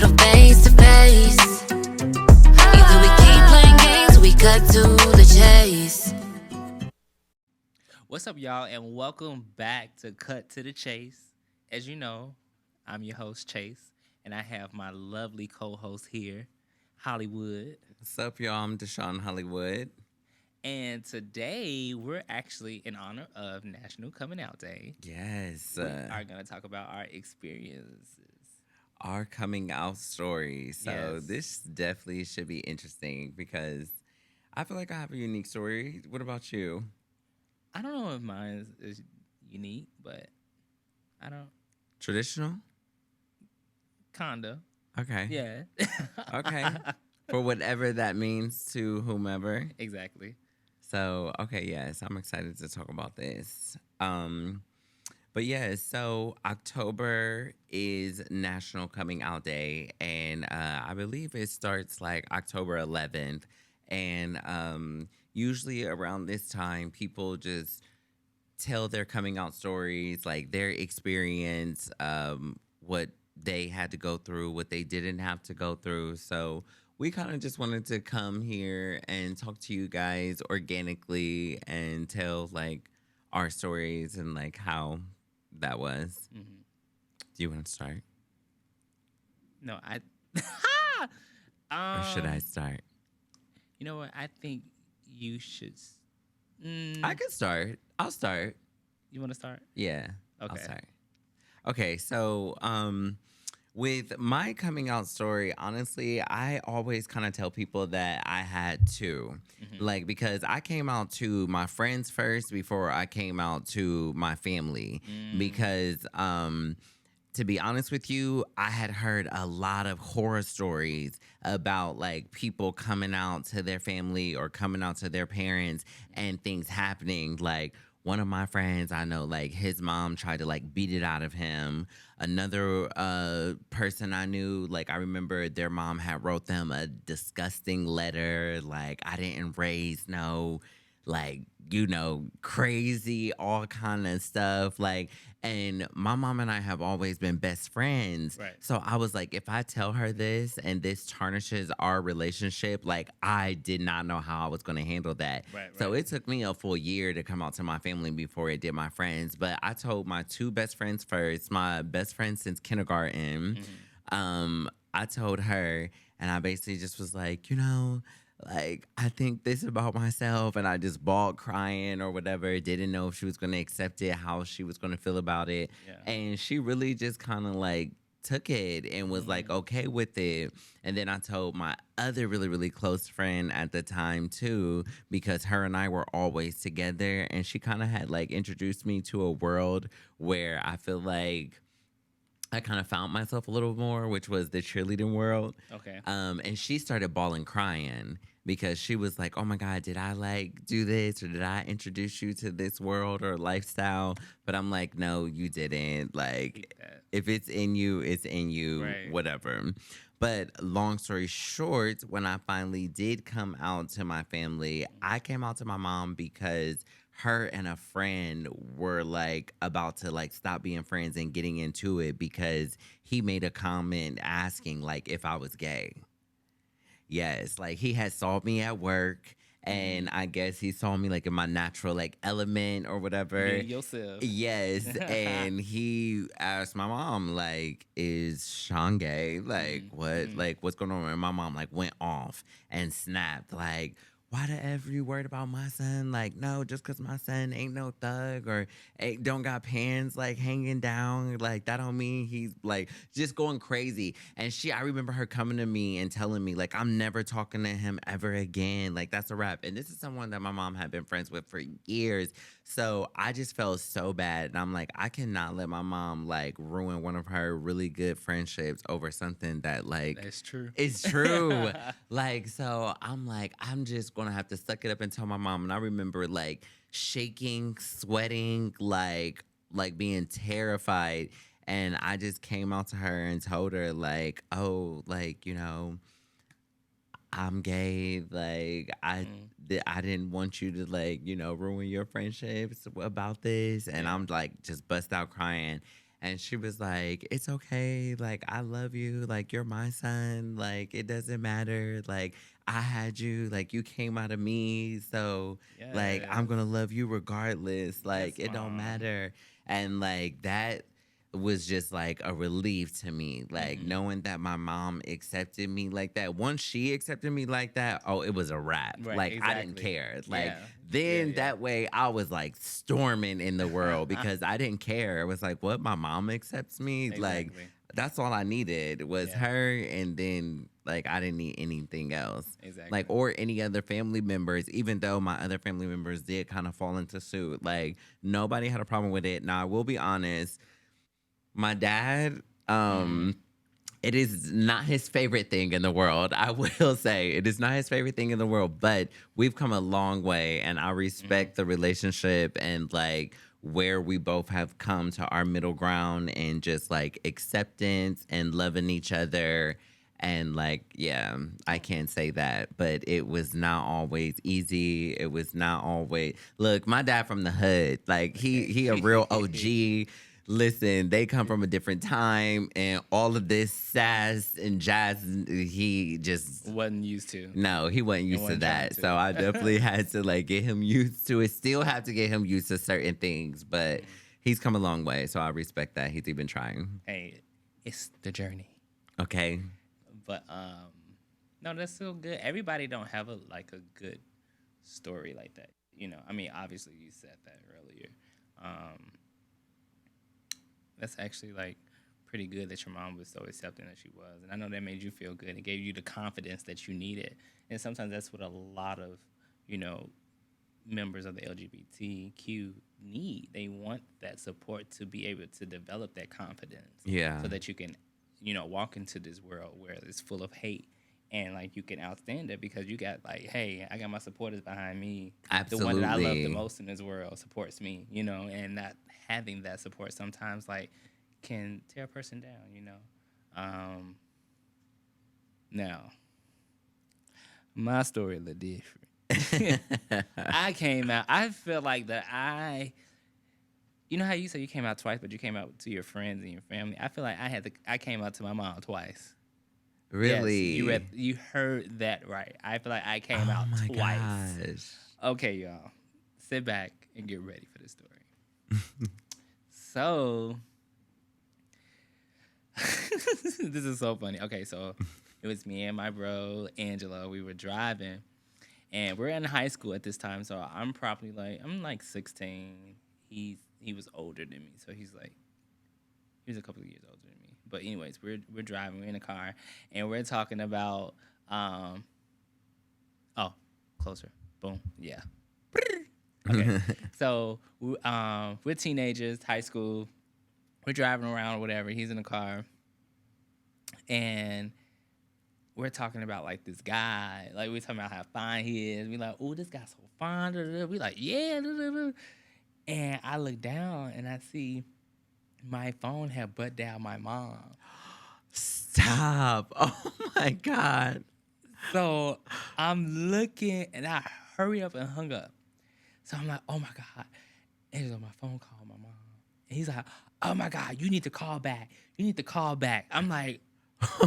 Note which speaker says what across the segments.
Speaker 1: a face to face. Either we keep playing games or we cut to the chase.
Speaker 2: What's up, y'all, and welcome back to Cut to the Chase. As you know, I'm your host, Chase, and I have my lovely co-host here, Hollywood.
Speaker 3: What's up, y'all? I'm Deshaun Hollywood.
Speaker 2: And today, we're actually in honor of National Coming Out Day.
Speaker 3: Yes.
Speaker 2: We are going to talk about our experiences.
Speaker 3: Our coming out story. So
Speaker 2: Yes.
Speaker 3: this definitely should be interesting because I feel like I have a unique story. What about you?
Speaker 2: I don't know if mine is unique, but I don't...
Speaker 3: Traditional?
Speaker 2: Kinda.
Speaker 3: Okay.
Speaker 2: Yeah.
Speaker 3: Okay. For whatever that means to whomever.
Speaker 2: Exactly.
Speaker 3: So, okay, yes, I'm excited to talk about this. But yeah, so October is National Coming Out Day, and I believe it starts like October 11th. And usually around this time, people just tell their coming out stories, like their experience, what they had to go through, what they didn't have to go through. So we kind of just wanted to come here and talk to you guys organically and tell like our stories and like how that was.
Speaker 2: Mm-hmm.
Speaker 3: Do you want to start?
Speaker 2: No, I...
Speaker 3: Or should I start?
Speaker 2: You know what? I think you should...
Speaker 3: I can start. I'll start.
Speaker 2: You want to start?
Speaker 3: Yeah. I'll
Speaker 2: Okay.
Speaker 3: start. Okay, so with my coming out story, honestly, I always kind of tell people that I had two.
Speaker 2: Mm-hmm.
Speaker 3: Like, because I came out to my friends first before I came out to my family. Because to be honest with you, I had heard a lot of horror stories about like people coming out to their family or coming out to their parents and things happening. Like one of my friends, I know, like his mom tried to like beat it out of him. Another person I knew, like I remember their mom had wrote them a disgusting letter. Like, I didn't raise no, like, you know, crazy, all kind of stuff. Like, and my mom and I have always been best friends.
Speaker 2: Right.
Speaker 3: So I was like, if I tell her this and this tarnishes our relationship, like I did not know how I was going to handle that.
Speaker 2: Right,
Speaker 3: So
Speaker 2: right.
Speaker 3: it took me a full year to come out to my family before it did my friends. But I told my two best friends first, my best friend since kindergarten. I told her, and I basically just was like, you know, like, I think this about myself. And I just bawled crying or whatever. Didn't know if she was going to accept it, how she was going to feel about it.
Speaker 2: Yeah.
Speaker 3: And she really just kind of like took it and was like okay with it. And then I told my other really, really close friend at the time too, because her and I were always together. And she kind of had like introduced me to a world where I feel like I kind of found myself a little more, which was the cheerleading world.
Speaker 2: Okay.
Speaker 3: And she started bawling crying because she was like, oh my God, did I like do this or did I introduce you to this world or lifestyle? But I'm like, no, you didn't. Like, if it's in you, it's in you,
Speaker 2: Right.
Speaker 3: whatever. But long story short, when I finally did come out to my family, I came out to my mom because her and a friend were like about to like stop being friends and getting into it because he made a comment asking like if I was gay. Yes, like he had saw me at work and I guess he saw me like in my natural like element or whatever.
Speaker 2: Be yourself.
Speaker 3: Yes, and he asked my mom like, "Is Sean gay? Like what? Like what's going on?" And my mom like went off and snapped like, "Why the F you worried about my son? Like, no, just because my son ain't no thug or don't got pants like hanging down, like that don't mean he's like just going crazy." And I remember her coming to me and telling me like, I'm never talking to him ever again. Like that's a wrap. And this is someone that my mom had been friends with for years. So I just felt so bad. And I'm like, I cannot let my mom like ruin one of her really good friendships over something that like
Speaker 2: That's true.
Speaker 3: it's true. Like, so I'm like, I'm just gonna have to suck it up and tell my mom. And I remember like shaking, sweating, like being terrified. And I just came out to her and told her like, oh, like, you know, I'm gay. Like, I didn't want you to like, you know, ruin your friendships about this. And I'm like, just bust out crying. And she was like, it's okay. Like, I love you. Like, you're my son. Like, it doesn't matter. Like, I had you. Like, you came out of me. So, like, I'm
Speaker 2: Yes.
Speaker 3: going to love you regardless. Like,
Speaker 2: Yes,
Speaker 3: it don't
Speaker 2: Mom.
Speaker 3: matter. And, like, that was just like a relief to me. Like, knowing that my mom accepted me like that. Once she accepted me like that, oh, it was a wrap.
Speaker 2: Right,
Speaker 3: Like, I didn't
Speaker 2: exactly.
Speaker 3: care. Like,
Speaker 2: Yeah.
Speaker 3: then
Speaker 2: Yeah.
Speaker 3: that way I was like storming in the world because I didn't care. It was like, what? My mom accepts me? Like,
Speaker 2: Exactly.
Speaker 3: that's all I needed was
Speaker 2: Yeah.
Speaker 3: her. And then, like, I didn't need anything else.
Speaker 2: Exactly.
Speaker 3: Like, or any other family members, even though my other family members did kind of fall into suit. Like, nobody had a problem with it. Now, I will be honest. My dad, it is not his favorite thing in the world. I will say it is not his favorite thing in the world, but we've come a long way and I respect the relationship and like where we both have come to our middle ground and just like acceptance and loving each other. And like, yeah, I can't say that, but it was not always easy. It was not always, look, my dad from the hood, like he a real OG. Listen, they come from a different time, and all of this sass and jazz, he just
Speaker 2: Wasn't used to.
Speaker 3: no, he wasn't used to
Speaker 2: wasn't trying
Speaker 3: that.
Speaker 2: to.
Speaker 3: So I definitely had to like get him used to it. Still have to get him used to certain things, but he's come a long way. So I respect that. He's even trying.
Speaker 2: Hey, it's the journey.
Speaker 3: Okay.
Speaker 2: But no, that's still good. Everybody don't have a good story like that. You know, I mean, obviously you said that earlier. That's actually like pretty good that your mom was so accepting that she was, and I know that made you feel good. It gave you the confidence that you needed, and sometimes that's what a lot of members of the LGBTQ need. They want that support to be able to develop that confidence.
Speaker 3: Yeah.
Speaker 2: So that you can, walk into this world where it's full of hate and like you can outstand it because you got like, hey, I got my supporters behind me.
Speaker 3: Absolutely.
Speaker 2: The one that I love the most in this world supports me, and not having that support sometimes like can tear a person down, Now, my story a little different. I came out. I feel like that you know how you say you came out twice, but you came out to your friends and your family. I feel like I came out to my mom twice.
Speaker 3: Really?
Speaker 2: Yes, you heard that right. I feel like I came out
Speaker 3: my
Speaker 2: twice.
Speaker 3: gosh.
Speaker 2: Okay, y'all. Sit back and get ready for this story. So, this is so funny. Okay, so it was me and my bro, Angelo. We were driving, and we're in high school at this time. So I'm probably I'm like 16. He was older than me, so he was a couple of years older than me. But anyways, we're driving, we're in a car, and we're talking about closer, boom, yeah. Okay, so we're teenagers, high school. We're driving around or whatever. He's in the car, and we're talking about like this guy. Like we're talking about how fine he is. We like, oh, this guy's so fine. We like, yeah. And I look down and I see my phone had butt down my mom.
Speaker 3: Stop. Oh my God.
Speaker 2: So I'm looking and I hurry up and hung up. So I'm like, oh my God. And my phone called my mom. And he's like, oh my God, you need to call back. You need to call back. I'm like,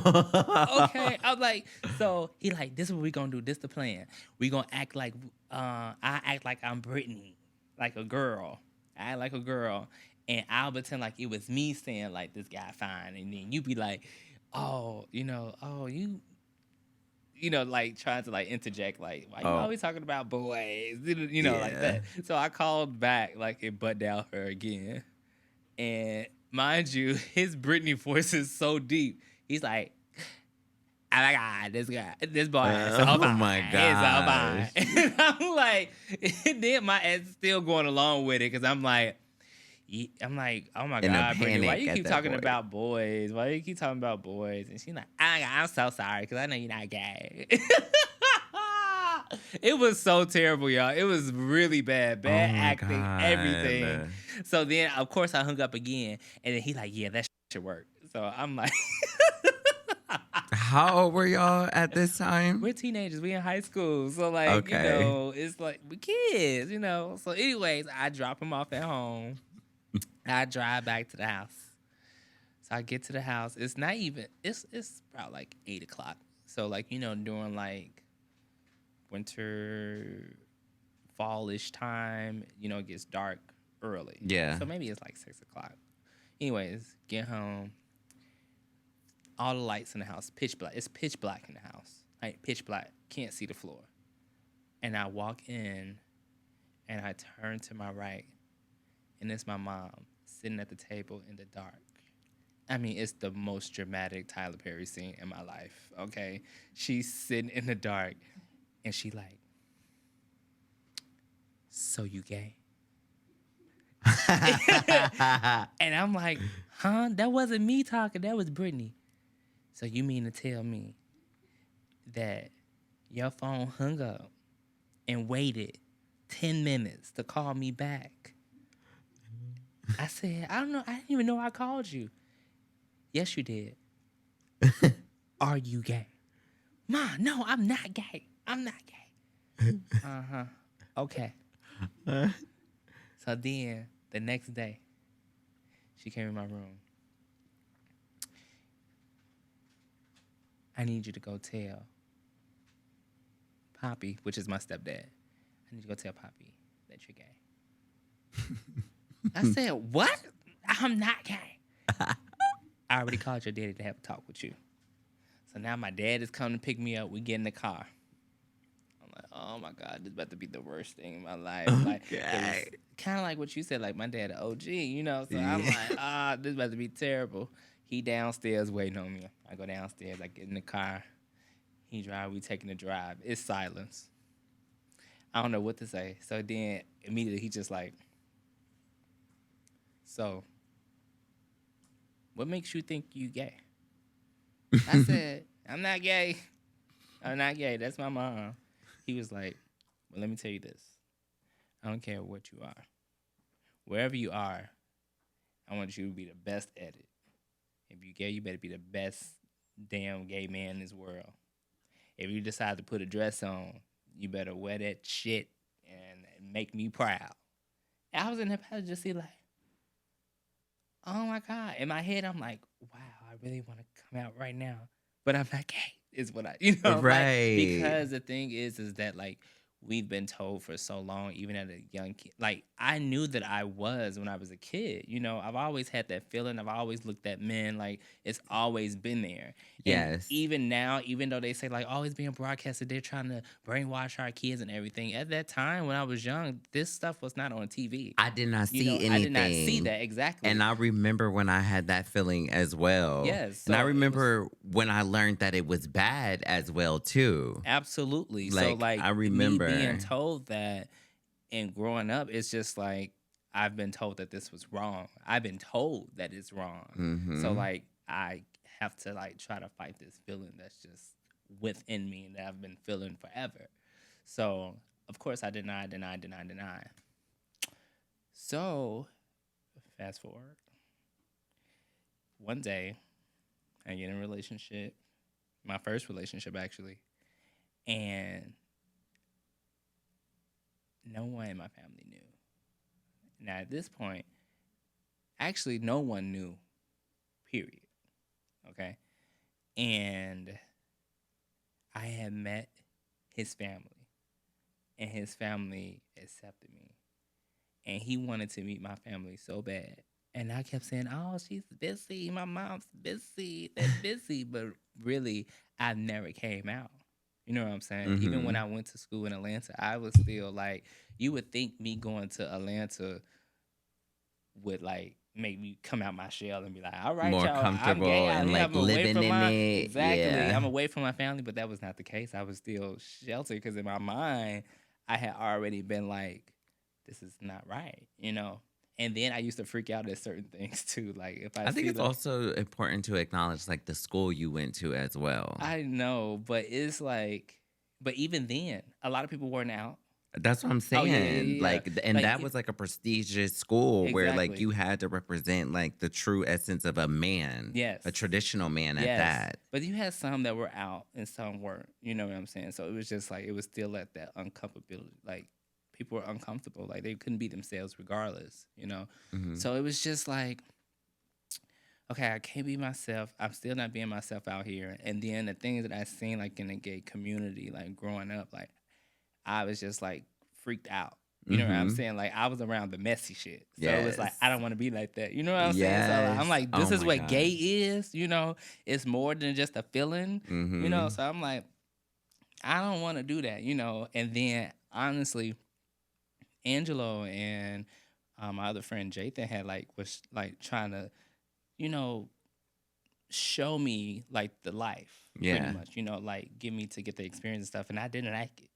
Speaker 2: okay. I'm like, so he like, this is what we gonna do. This the plan. We gonna act like, I act like I'm Brittany, like a girl. I act like a girl. And I'll pretend like it was me saying like, this guy fine. And then you be like, oh, like trying to like interject, like, why you always talking about boys? Like that. So I called back, like it butt down her again. And mind you, his Britney voice is so deep. He's like, oh my God, this boy is so fine.
Speaker 3: Oh my
Speaker 2: God. He's so fine. And I'm like, and then my ass is still going along with it because I'm like, oh my God, Brittany, why you keep talking about boys? Why you keep talking about boys? And she's like, I'm so sorry because I know you're not gay. It was so terrible, y'all. It was really bad. Bad acting,
Speaker 3: God.
Speaker 2: everything. So then, of course, I hung up again. And then he like, yeah, that should work. So I'm like...
Speaker 3: How old were y'all at this time?
Speaker 2: We're teenagers. We in high school. So, like, it's like, we kids, So anyways, I drop him off at home. I drive back to the house. So I get to the house. It's not even. It's about like 8 o'clock. So like during like winter, fallish time, it gets dark early.
Speaker 3: Yeah.
Speaker 2: So maybe it's like 6 o'clock. Anyways, get home. All the lights in the house, pitch black. It's pitch black in the house. Like pitch black. Can't see the floor. And I walk in and I turn to my right. And it's my mom sitting at the table in the dark. I mean, it's the most dramatic Tyler Perry scene in my life, okay? She's sitting in the dark, and she like, so you gay? And I'm like, huh? That wasn't me talking. That was Brittany. So you mean to tell me that your phone hung up and waited 10 minutes to call me back? I said, I don't know. I didn't even know I called you. Yes, you did. Are you gay? Ma, no, I'm not gay. I'm not gay. Uh-huh. Okay. So then, the next day, she came in my room. I need you to go tell Poppy, which is my stepdad. I need you to go tell Poppy that you're gay. I said, what? I'm not gay. I already called your daddy to have a talk with you. So now my dad is coming to pick me up. We get in the car. I'm like, oh my God, this is about to be the worst thing in my life. Like, kind of like what you said, like my dad, OG, So I'm like, this is about to be terrible. He downstairs waiting on me. I go downstairs. I get in the car. He drive. We taking a drive. It's silence. I don't know what to say. So then immediately he just like, so what makes you think you gay? I said, I'm not gay. I'm not gay. That's my mom. He was like, well, let me tell you this. I don't care what you are. Wherever you are, I want you to be the best at it. If you're gay, you better be the best damn gay man in this world. If you decide to put a dress on, you better wear that shit and make me proud. And I was in the passenger seat like, oh my God. In my head, I'm like, wow, I really want to come out right now. But I'm not gay, is what I,
Speaker 3: Right.
Speaker 2: because the thing is that like, we've been told for so long, even at a young kid. Like, I knew that I was when I was a kid. I've always had that feeling. I've always looked at men like it's always been there. And
Speaker 3: Yes.
Speaker 2: even now, even though they say like always being broadcasted, they're trying to brainwash our kids and everything. At that time when I was young, this stuff was not on TV.
Speaker 3: I did not see anything.
Speaker 2: I did not see that, exactly.
Speaker 3: And I remember when I had that feeling as well.
Speaker 2: Yes.
Speaker 3: And I
Speaker 2: so it
Speaker 3: remember when I learned that it was bad as well, too.
Speaker 2: Absolutely.
Speaker 3: Like,
Speaker 2: So like
Speaker 3: I remember.
Speaker 2: me being told that and growing up, it's just like I've been told that this was wrong. I've been told that it's wrong.
Speaker 3: Mhm.
Speaker 2: So like I have to like try to fight this feeling that's just within me and that I've been feeling forever. So of course I deny. So fast forward. One day I get in a relationship, my first relationship actually, and no one in my family knew. Now, at this point, actually, no one knew, period. Okay? And I had met his family, and his family accepted me. And he wanted to meet my family so bad. And I kept saying, oh, she's busy. My mom's busy. They're busy. But really, I never came out. You know what I'm saying? Even when I went to school in Atlanta, I was still like, you would think me going to Atlanta would like make me come out my shell and be like, all right,
Speaker 3: More
Speaker 2: y'all,
Speaker 3: comfortable
Speaker 2: I'm gay out
Speaker 3: and,
Speaker 2: here.
Speaker 3: like,
Speaker 2: I'm away
Speaker 3: living
Speaker 2: from
Speaker 3: in
Speaker 2: my,
Speaker 3: it.
Speaker 2: Exactly.
Speaker 3: Yeah.
Speaker 2: I'm away from my family, but that was not the case. I was still sheltered because in my mind, I had already been like, this is not right, And then I used to freak out at certain things too. Like if I
Speaker 3: think
Speaker 2: see
Speaker 3: it's also important to acknowledge like the school you went to as well.
Speaker 2: I know, but it's like, but even then, a lot of people weren't out.
Speaker 3: That's what I'm saying.
Speaker 2: Yeah.
Speaker 3: Like, and
Speaker 2: Like,
Speaker 3: that was like a prestigious school where like
Speaker 2: Exactly.
Speaker 3: you had to represent like the true essence of a man.
Speaker 2: Yes.
Speaker 3: A traditional man at
Speaker 2: Yes.
Speaker 3: that.
Speaker 2: But you had some that were out and some weren't. You know what I'm saying? So it was just like, it was still at that uncomfortability. Like people were uncomfortable. Like they couldn't be themselves regardless,
Speaker 3: Mhm.
Speaker 2: So it was just like, okay, I can't be myself. I'm still not being myself out here. And then the things that I seen like in the gay community, like growing up, like I was just like freaked out. You know what I'm
Speaker 3: Mm-hmm.
Speaker 2: saying? Like I was around the messy shit. So it's like
Speaker 3: Yes.
Speaker 2: I don't want to be like that. You know what I'm saying? So like, I'm
Speaker 3: Yes.
Speaker 2: like, this
Speaker 3: Oh
Speaker 2: is
Speaker 3: my
Speaker 2: what gay
Speaker 3: God.
Speaker 2: is, you know? It's more than just a feeling. You know,
Speaker 3: Mm-hmm.
Speaker 2: so I'm like, I don't want to do that, you know. And then honestly, Angelo and my other friend Jathan had like was like trying to, you know, show me like the life pretty
Speaker 3: Yeah.
Speaker 2: much, you know, like get me to get the experience and stuff. And I didn't like it.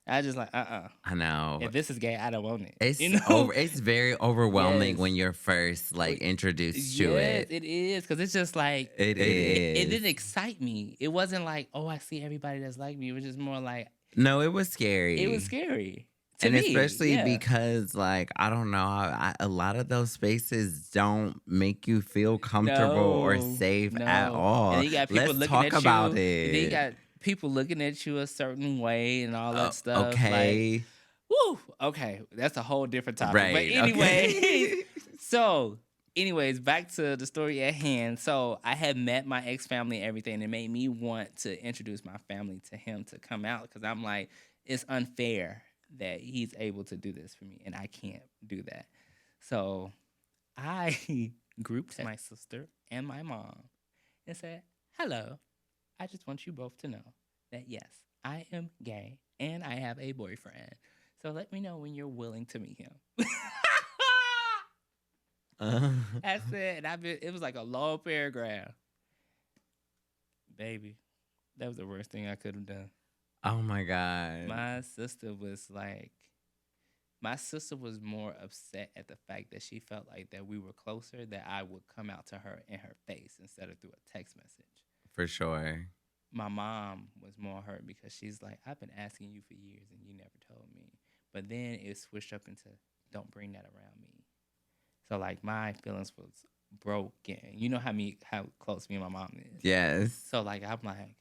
Speaker 2: I just like,
Speaker 3: I know.
Speaker 2: if this is gay, I don't want it.
Speaker 3: It's
Speaker 2: You know?
Speaker 3: it's very overwhelming
Speaker 2: Yes.
Speaker 3: when you're first like introduced to
Speaker 2: Yes,
Speaker 3: it.
Speaker 2: it is. Cause it's just like
Speaker 3: It
Speaker 2: it
Speaker 3: is.
Speaker 2: didn't excite me. It wasn't like, oh, I see everybody that's like me. It was just more like
Speaker 3: No, it was scary.
Speaker 2: it was scary. To
Speaker 3: And
Speaker 2: me.
Speaker 3: especially
Speaker 2: Yeah.
Speaker 3: because, like, I don't know, a lot of those spaces don't make you feel comfortable or
Speaker 2: No,
Speaker 3: safe
Speaker 2: no.
Speaker 3: at all.
Speaker 2: And then you got people
Speaker 3: Let's
Speaker 2: looking
Speaker 3: talk
Speaker 2: at
Speaker 3: about
Speaker 2: you.
Speaker 3: it.
Speaker 2: And then you got people looking at you a certain way and all that stuff. Like,
Speaker 3: Okay.
Speaker 2: woo. Okay, that's a whole different topic.
Speaker 3: Right.
Speaker 2: But anyway,
Speaker 3: Okay.
Speaker 2: so anyways, back to the story at hand. So I had met my ex family and everything, and it made me want to introduce my family to him to come out because I'm like, it's unfair that he's able to do this for me and I can't do that. So I grouped my sister and my mom and said, hello, I just want you both to know that yes, I am gay and I have a boyfriend. So let me know when you're willing to meet him. That's it. And it was like a long paragraph. Baby, that was the worst thing I could have done.
Speaker 3: Oh my God.
Speaker 2: My sister was more upset at the fact that she felt like that we were closer, that I would come out to her in her face instead of through a text message.
Speaker 3: For sure.
Speaker 2: My mom was more hurt because she's like, I've been asking you for years and you never told me. But then it switched up into, don't bring that around me. So like my feelings was broken. You know how close me and my mom is.
Speaker 3: Yes.
Speaker 2: So like I'm like,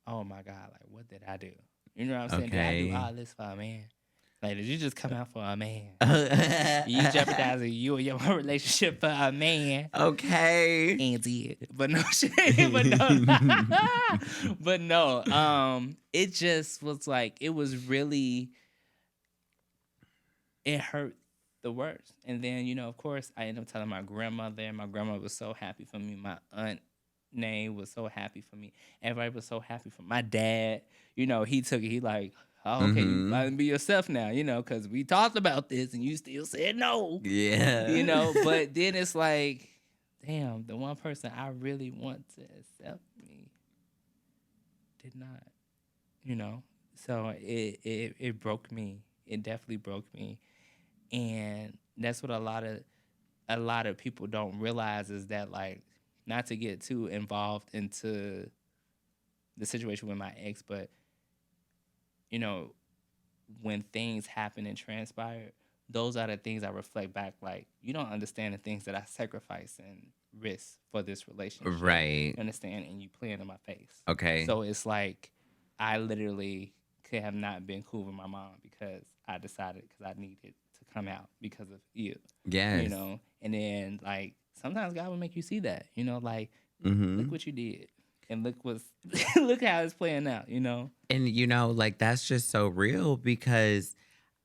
Speaker 2: oh my God, like what did I do? You know what I'm saying? Did I
Speaker 3: Okay.
Speaker 2: do all this for a man? Like, did you just come out for a man? You jeopardizing you and your relationship for a man.
Speaker 3: Okay.
Speaker 2: And did. But no shit. But no. But no. It just was like, it was really, it hurt the worst. And then, you know, of course, I ended up telling my grandmother, and my grandma was so happy for me. My aunt Nay was so happy for me. Everybody was so happy for me. My dad, you know, he took it. He like, oh, okay, you gotta be yourself now, you know, because we talked about this and you still said no.
Speaker 3: Yeah.
Speaker 2: You know, but then it's like, damn, the one person I really want to accept me did not, you know. So it broke me. It definitely broke me. And that's what a lot of people don't realize is that, like, not to get too involved into the situation with my ex, but you know, when things happen and transpire, those are the things I reflect back. Like, you don't understand the things that I sacrifice and risk for this relationship.
Speaker 3: Right.
Speaker 2: You understand? And you playing in my face.
Speaker 3: Okay.
Speaker 2: So it's like, I literally could have not been cool with my mom because I decided because I needed to come out because of you.
Speaker 3: Yes.
Speaker 2: You know? And then, like, sometimes God will make you see that. You know, like,
Speaker 3: Mm-hmm.
Speaker 2: look what you did. And look how it's playing out, you know?
Speaker 3: And you know, like that's just so real because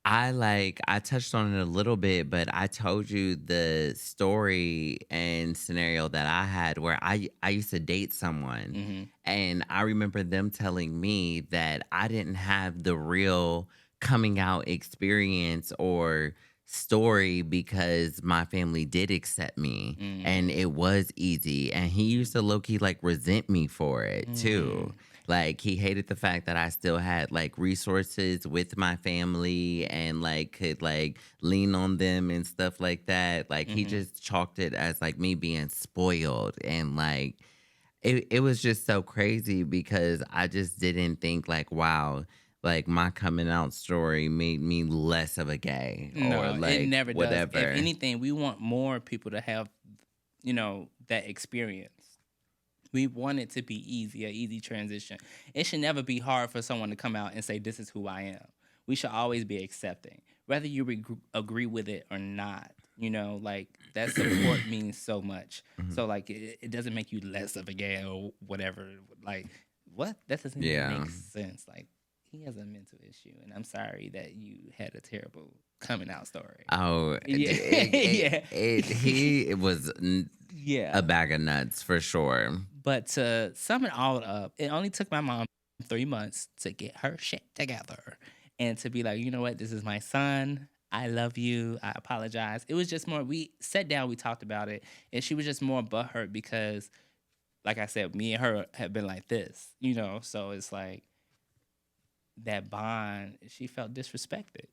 Speaker 3: I touched on it a little bit, but I told you the story and scenario that I had where I used to date someone
Speaker 2: Mm-hmm.
Speaker 3: and I remember them telling me that I didn't have the real coming out experience or story because my family did accept me and it was easy, and he used to low-key like resent me for it too. Like he hated the fact that I still had like resources with my family and like could like lean on them and stuff like that. Like he just chalked it as like me being spoiled, and like it was just so crazy because I just didn't think like, wow, like my coming out story made me less of a gay or like
Speaker 2: it never
Speaker 3: whatever.
Speaker 2: does. If anything, we want more people to have, you know, that experience. We want it to be easy, an easy transition. It should never be hard for someone to come out and say, this is who I am. We should always be accepting, whether you agree with it or not. Like that support means so much.
Speaker 3: Mhm.
Speaker 2: So like it doesn't make you less of a gay or whatever. Like what? That doesn't even
Speaker 3: Yeah.
Speaker 2: make sense. Like he has a mental issue, and I'm sorry that you had a terrible coming out story.
Speaker 3: Oh,
Speaker 2: Yeah.
Speaker 3: he was
Speaker 2: Yeah.
Speaker 3: a bag of nuts for sure.
Speaker 2: But to sum it all up, it only took my mom 3 months to get her shit together and to be like, you know what, this is my son. I love you. I apologize. It was just more, we sat down, we talked about it, and she was just more butthurt because, like I said, me and her have been like this, So it's like that bond, she felt disrespected,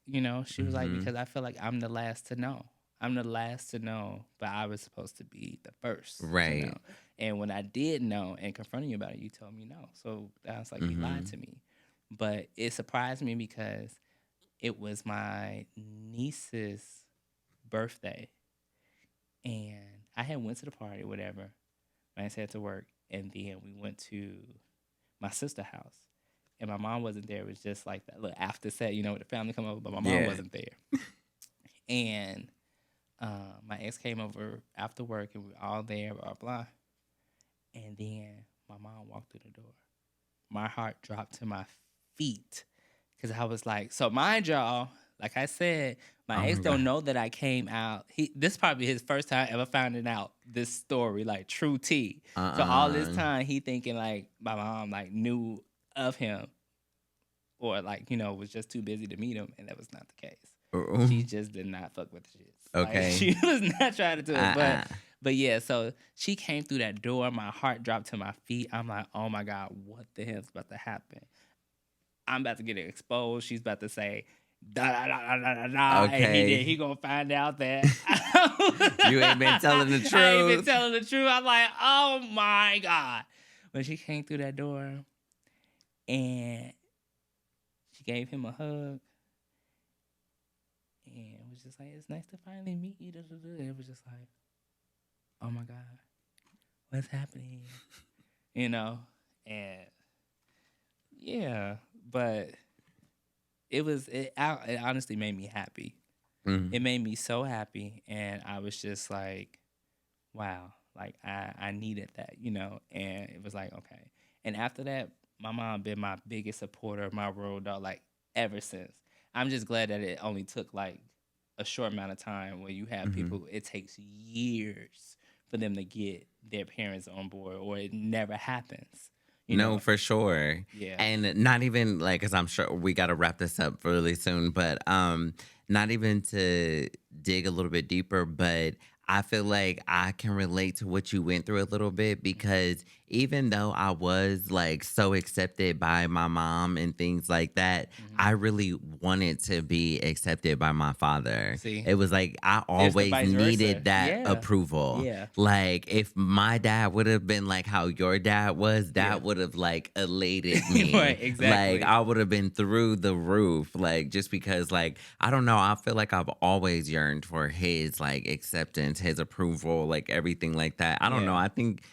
Speaker 2: She was like,
Speaker 3: Mhm.
Speaker 2: because I feel like I'm the last to know. I'm the last to know, but I was supposed to be the first.
Speaker 3: Right.
Speaker 2: And when I did know and confronted you about it, you told me no. So I was like, you lied to me. But it surprised me because it was my niece's birthday. And I had went to the party, whatever. I had to work. And then we went to my sister's house. And my mom wasn't there. It was just like that little after set, with the family come over, but my mom
Speaker 3: Yeah.
Speaker 2: wasn't there. And my ex came over after work, and we were all there, blah, blah. And then my mom walked through the door. My heart dropped to my feet because I was like, so mind y'all, like I said, my
Speaker 3: Oh
Speaker 2: ex
Speaker 3: my
Speaker 2: don't
Speaker 3: God.
Speaker 2: know that I came out. This probably his first time ever finding out this story, like true tea. So all this time he thinking like my mom like knew of him or like, was just too busy to meet him, and that was not the case. She just did not fuck with the shits. Like,
Speaker 3: Okay.
Speaker 2: she was not trying to do it.
Speaker 3: Uh-uh.
Speaker 2: But yeah, so she came through that door. My heart dropped to my feet. I'm like, oh my God, what the hell's about to happen? I'm about to get exposed. She's about to say, da da da da da da. And
Speaker 3: Okay.
Speaker 2: he gonna find out that
Speaker 3: You ain't been telling the
Speaker 2: I ain't been
Speaker 3: truth.
Speaker 2: telling the truth. I'm like, oh my God. When she came through that door and she gave him a hug. And it was just like, it's nice to finally meet you. It was just like, oh my God, what's happening? And yeah, but it honestly made me happy.
Speaker 3: Mhm.
Speaker 2: It made me so happy. And I was just like, wow, like I needed that, and it was like, okay. And after that, my mom been my biggest supporter, my road dog, like ever since. I'm just glad that it only took like a short amount of time where you have people, it takes years for them to get their parents on board, or it never happens.
Speaker 3: No, for sure.
Speaker 2: Yeah.
Speaker 3: And not even like, because I'm sure we got to wrap this up really soon, but not even to dig a little bit deeper, but I feel like I can relate to what you went through a little bit, because even though I was like so accepted by my mom and things like that, I really wanted to be accepted by my father.
Speaker 2: See?
Speaker 3: It was like I
Speaker 2: There's the
Speaker 3: always
Speaker 2: vice versa.
Speaker 3: needed that
Speaker 2: Yeah.
Speaker 3: approval.
Speaker 2: Yeah.
Speaker 3: Like if my dad would have been like how your dad was, that
Speaker 2: Yeah.
Speaker 3: would have like elated me.
Speaker 2: Right, exactly.
Speaker 3: Like I would have been through the roof. Like just because like I don't know, I feel like I've always yearned for his like acceptance, his approval, like everything like that. I don't know.
Speaker 2: Yeah.
Speaker 3: I think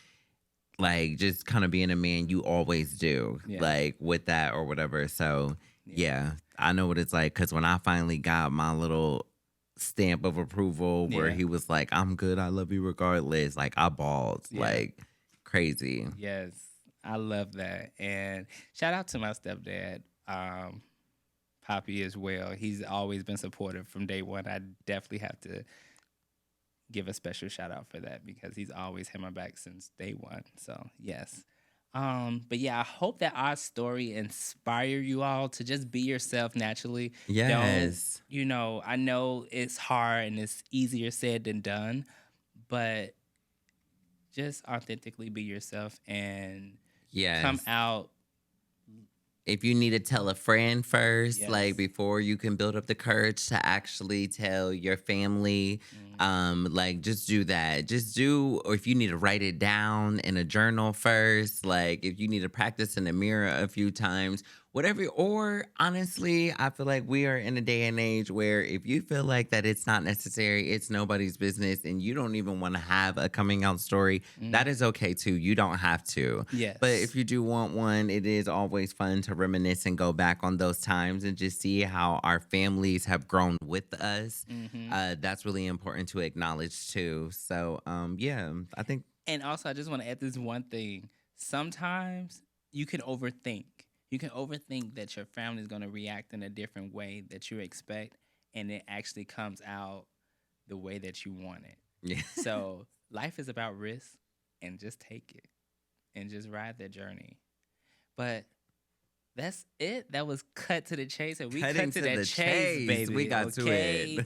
Speaker 3: like just kind of being a man, you always do
Speaker 2: Yeah.
Speaker 3: like with that or whatever. So yeah, I know what it's like, because when I finally got my little stamp of approval where
Speaker 2: Yeah.
Speaker 3: he was like, I'm good, I love you regardless, like I bawled
Speaker 2: Yeah.
Speaker 3: like crazy.
Speaker 2: Yes, I love that. And shout out to my stepdad, Poppy, as well. He's always been supportive from day one. I definitely have to give a special shout out for that, because he's always had my back since day one. So yes. But yeah, I hope that our story inspire you all to just be yourself naturally.
Speaker 3: Yes.
Speaker 2: I know it's hard and it's easier said than done, but just authentically be yourself and
Speaker 3: Yes.
Speaker 2: come out.
Speaker 3: If you need to tell a friend first,
Speaker 2: Yes.
Speaker 3: like before you can build up the courage to actually tell your family, like just do that. Or if you need to write it down in a journal first, like if you need to practice in the mirror a few times, whatever. Or honestly, I feel like we are in a day and age where if you feel like that it's not necessary, it's nobody's business, and you don't even want to have a coming out story, that is okay too. You don't have to.
Speaker 2: Yes.
Speaker 3: But if you do want one, it is always fun to reminisce and go back on those times and just see how our families have grown with us. That's really important to acknowledge too. So, yeah, I think.
Speaker 2: And also, I just want to add this one thing. Sometimes you can overthink. You can overthink that your family is going to react in a different way that you expect, and it actually comes out the way that you want it.
Speaker 3: Yeah.
Speaker 2: So life is about risk, and just take it and just ride that journey. But that's it. That was cut to the chase, and we
Speaker 3: Cutting
Speaker 2: cut to
Speaker 3: to
Speaker 2: that
Speaker 3: the
Speaker 2: chase,
Speaker 3: chase.
Speaker 2: baby.
Speaker 3: We got to it.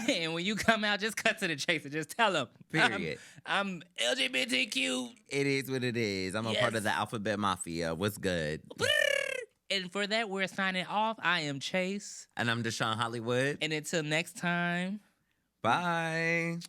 Speaker 2: And when you come out, just cut to the chase and just tell them.
Speaker 3: Period.
Speaker 2: I'm LGBTQ.
Speaker 3: It is what it is. I'm a part of the
Speaker 2: Yes.
Speaker 3: Alphabet Mafia. What's good?
Speaker 2: And for that, we're signing off. I am Chase.
Speaker 3: And I'm Deshaun Hollywood.
Speaker 2: And until next time.
Speaker 3: Bye.